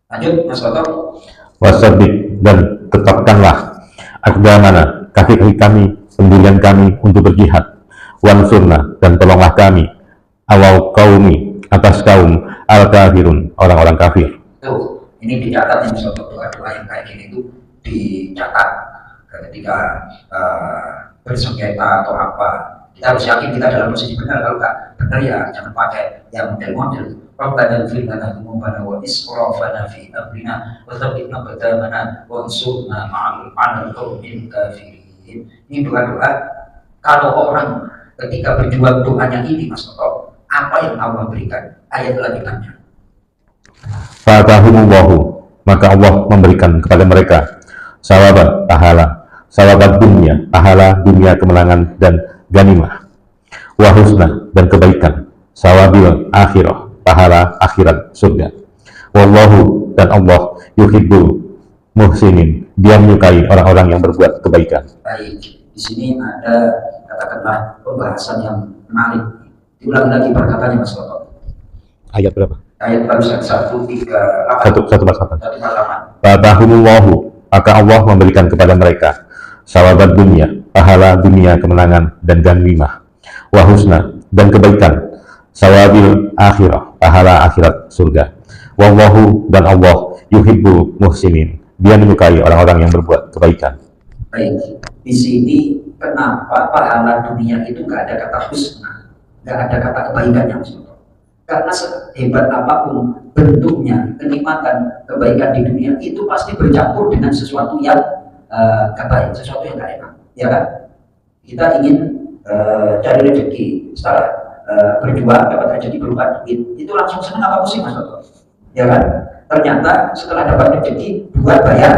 Lanjut, Mas Toto. Wasabit, dan tetapkanlah akdamana, kaki-kaki kami, pendirian kami untuk berjihad. Wansurna, dan tolonglah kami, awal kaumi, atas kaum al-kafirun, orang-orang kafir. Tuh, ini dicatat ini Soto, doa-doa yang kayak gini itu dicatat ketika bersengketa atau apa. Kita harus yakin kita dalam posisi benar. Kalau nggak benar ya jangan pakai yang model-model. Rabbana ighfir lana dzunubana wa israfana fi amrina wa tsabbit aqdamana wansurna ma'al qaumil kafirin. Ini doa-doa kalau orang ketika berjuang doanya ini Mas Toto, apa yang Allah berikan? Ayat lanjutannya. Fa'atahumullahu, maka Allah memberikan kepada mereka sawabat, pahala, sawabat dunia, pahala dunia, kemenangan dan ganimah, wahusna, dan kebaikan, sawabil akhirah, pahala akhirat surga. Wallahu, dan Allah yuhibbul muhsinin, dia menyukai orang-orang yang berbuat kebaikan. Baik, di sini ada katakanlah pembahasan yang menarik. Diulang lagi perkataannya Mas Toto. Ayat berapa? Ayat barusan 138. 148. Fa'atahumullahu, maka Allah memberikan kepada mereka sawabat dunia, pahala dunia, kemenangan dan ganimah, wahusna, dan kebaikan, sawabil akhirah, pahala akhirat surga. Wallahu, dan Allah yuhibbul muhsinin, dia menyukai orang-orang yang berbuat kebaikan. Baik, di sini kenapa pahala dunia itu nggak ada kata husna, nggak ada kata kebaikannya Mas Toto? Karena sehebat apapun bentuknya kenikmatan kebaikan di dunia itu pasti bercampur dengan sesuatu yang baik, sesuatu yang gak enak, ya kan? Kita ingin cari rezeki, setelah berjuang dapat rezeki berupa duit, itu langsung senang apa pusing Mas Toto? Ya kan? Ternyata setelah dapat rezeki buat bayar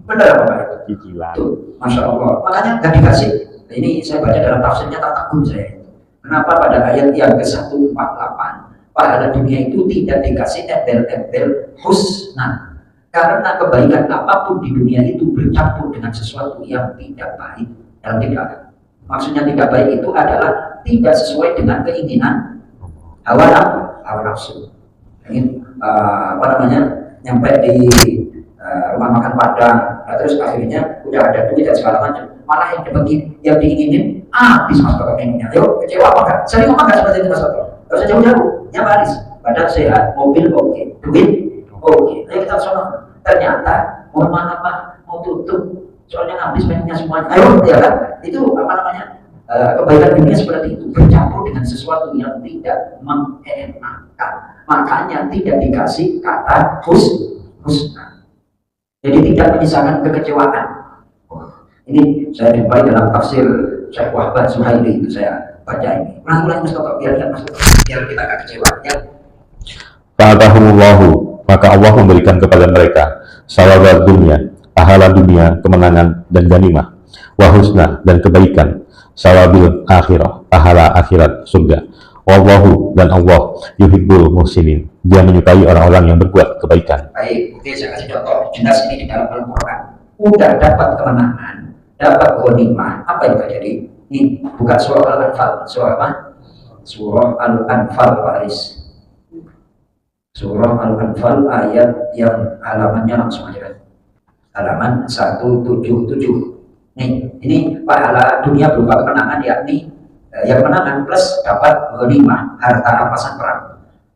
benar apa Pak? Cicilan. Masya Allah. Makanya nggak dikasih. Ini saya baca dalam tafsirnya Tatakun saya. Kenapa pada ayat yang ke-148 pahala dunia itu tidak dikasih embel-embel husna? Karena kebaikan apapun di dunia itu bercampur dengan sesuatu yang tidak baik. Yang tidak, maksudnya tidak baik itu adalah tidak sesuai dengan keinginan hawa nafsu. Ingin apa namanya, nyampe di rumah makan Padang, terus akhirnya udah ada duit dan segala macam, malah yang diinginin habis Mas Toto minumnya. Yuk, kecewa apa enggak? Sering ngomong enggak seperti itu Mas Toto? Gak usah jauh-jauh, yang baris, badan sehat, mobil oke, duit oke. Ayo kita sono. Ternyata mohon maaf Pak, mau tutup, soalnya habis minumnya semuanya. Ayo, ya kan? Itu apa namanya? Kebaikan dunia seperti itu bercampur dengan sesuatu yang tidak mengenakan. Makanya tidak dikasih kata husna. Jadi tidak menyisakan kekecewaan. Ini saya jumpai dalam tafsir Syekh Wahbah Zuhaili, itu saya baca ini. Ulang-ulang Mas Toto, biar kita gak kecewa ya. Fa'atahumullahu, maka Allah memberikan kepada mereka sawabat dunia, pahala dunia, kemenangan dan ganimah, wahusna, dan kebaikan, sawabil akhirah, pahala akhirat surga. Wallahu, dan Allah yuhibbul muhsinin, dia menyukai orang-orang yang berbuat kebaikan. Baik, oke, saya kasih contoh jelas ini di dalam Al-Quran. Udah dapat kemenangan, dapat ghanimah, apa yang terjadi? Ini bukan surah Al-Anfal, surah apa? Surah Al-Anfal Pak Aris. Surah Al-Anfal ayat yang halamannya langsung aja. Halaman 177. Nih, ini pahala dunia berupa kemenangan, yakni yang kemenangan plus dapat ghanimah, harta rampasan perang.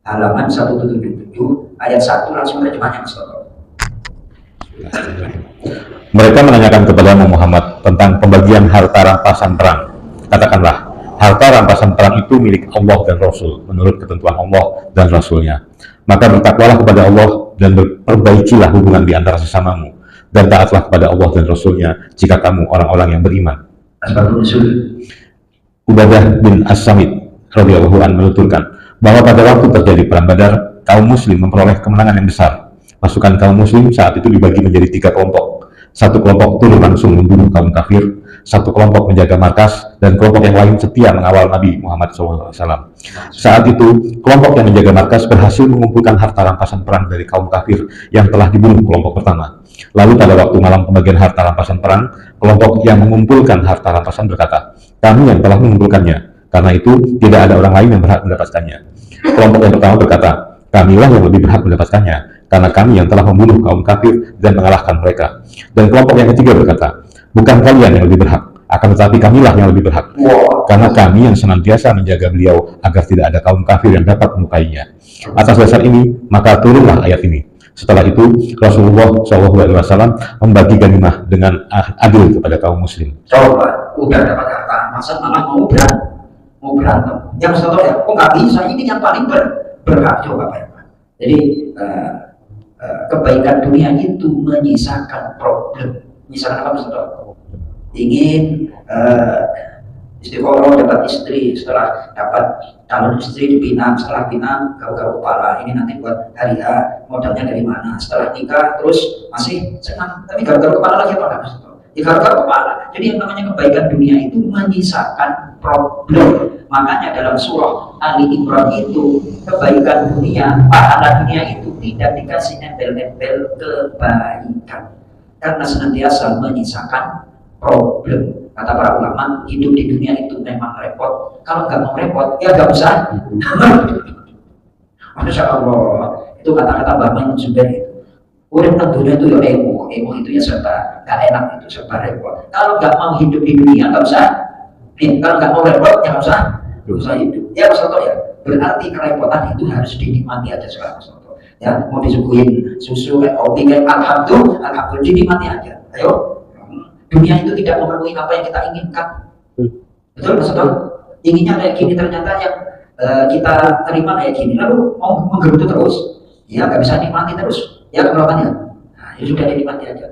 Halaman 177 ayat 1 langsung terjemahnya Mas Toto. Mereka menanyakan kepada Muhammad tentang pembagian harta rampasan perang. Katakanlah, harta rampasan perang itu milik Allah dan Rasul menurut ketentuan Allah dan Rasulnya. Maka bertakwalah kepada Allah dan perbaikilah hubungan di antara sesamamu, dan taatlah kepada Allah dan Rasulnya jika kamu orang-orang yang beriman. Asbabun nuzul. Ubadah bin As-Samit radhiyallahu anhu menuturkan bahwa pada waktu terjadi perang Badar, kaum muslim memperoleh kemenangan yang besar. Pasukan kaum muslim saat itu dibagi menjadi 3 kelompok. Satu kelompok turun langsung membunuh kaum kafir, satu kelompok menjaga markas, dan kelompok yang lain setia mengawal Nabi Muhammad SAW. Saat itu, kelompok yang menjaga markas berhasil mengumpulkan harta rampasan perang dari kaum kafir yang telah dibunuh kelompok pertama. Lalu pada waktu malam pembagian harta rampasan perang, kelompok yang mengumpulkan harta rampasan berkata, "Kami yang telah mengumpulkannya, karena itu tidak ada orang lain yang berhak mendapatkannya." Kelompok yang pertama berkata, kamilah yang lebih berhak mendapatkannya, karena kami yang telah membunuh kaum kafir dan mengalahkan mereka. Dan kelompok yang ketiga berkata, bukan kalian yang lebih berhak, akan tetapi kamilah yang lebih berhak, karena kami yang senantiasa menjaga beliau agar tidak ada kaum kafir yang dapat melukainya. Atas dasar ini, maka turunlah ayat ini. Setelah itu, Rasulullah SAW membagi ganimah dengan adil kepada kaum muslim. Coba, udah dapat harta, masa malah mau berantem. Yang satu ya, kok nggak bisa, ini yang paling berhak. Coba Pak. Jadi, kebaikan dunia itu menyisakan problem. Misalkan apa Ustaz? Ingin istiqoroh dapat istri, setelah dapat calon istri dipinang, setelah pinang garuk-garuk kepala, ini nanti buat hari A, modalnya dari mana, setelah nikah terus masih senang tapi garuk-garuk kepala lagi apa enggak? Garuk-garuk kepala. Jadi yang namanya kebaikan dunia itu menyisakan problem. Makanya dalam surah Ali Imran itu kebaikan dunia, pahala dunia itu tidak dikasih embel-embel kebaikan karena senantiasa menyisakan problem. Kata para ulama, hidup di dunia itu memang repot. Kalau nggak mau repot, ya nggak usah. Masya Allah, itu kata-kata Mbah Mun Zubair itu. Urip nang dunia itu ya emo itu ya serba nggak enak, itu serba repot. Kalau nggak mau hidup di dunia, nggak usah. Kalau nggak mau repot, ya nggak usah hidup. Ya Mas Toto ya, berarti kerepotan itu harus dinikmati aja sekarang Mas Toto. Ya, mau disuguhin susu kayak kopi kayak alhamdulillah dinikmati aja. Ayo. Dunia itu tidak memenuhi apa yang kita inginkan. Betul Mas Saudara? Inginnya kayak gini, ternyata yang kita terima kayak gini, lalu mau menggerutu terus, ya nggak bisa nikmati terus, ya keberatan ya. Nah, ya sudah dinikmati aja.